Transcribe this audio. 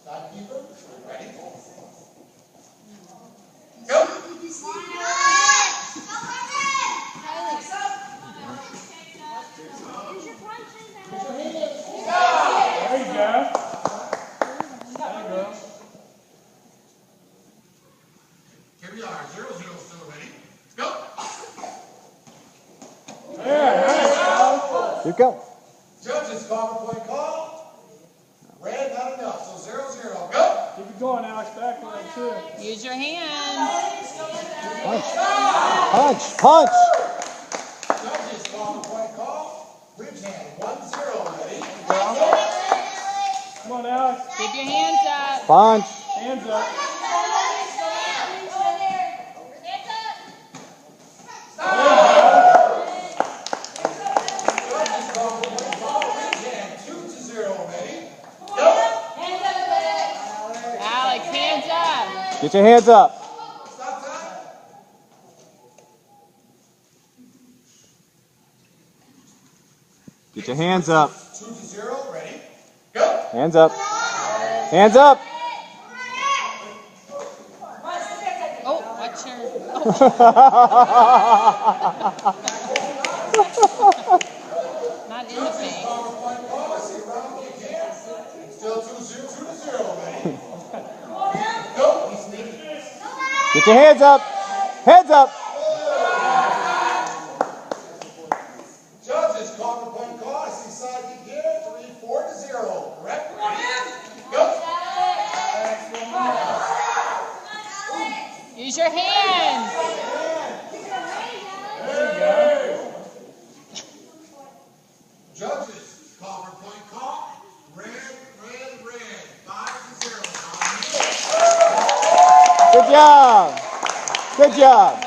Timekeeper, ready? Go! There you go. There you go. Here we are, 0-0 still ready. Go! There, nice. You go. Judges, cover point call. Red, not enough, so 0-0. Go! Keep it going, Alex. Back to that too. Use your hand. Punch. Punch. Judges, cover point call. Bridge hand, 1-0. Ready? Come on, Alex. Keep your hands up. Punch. Hands up. Judges, cover point call. Bridge hand, 2-0. Ready? Go! Alex, hands up. Get your hands up. Stop time. Get your hands up. 2-0. Ready? Go! Hands up. Hands up. Oh, watch your. Not in the face. PowerPoint call. I see a round kick here. Still 2-0. Ready? Go! Get your hands up. Hands up. Judges, PowerPoint call. I see side kick here. 4-0. Correct? Ready? Go! Use your hands. Judges, PowerPoint call. Red. 5-0. Good job. Good job.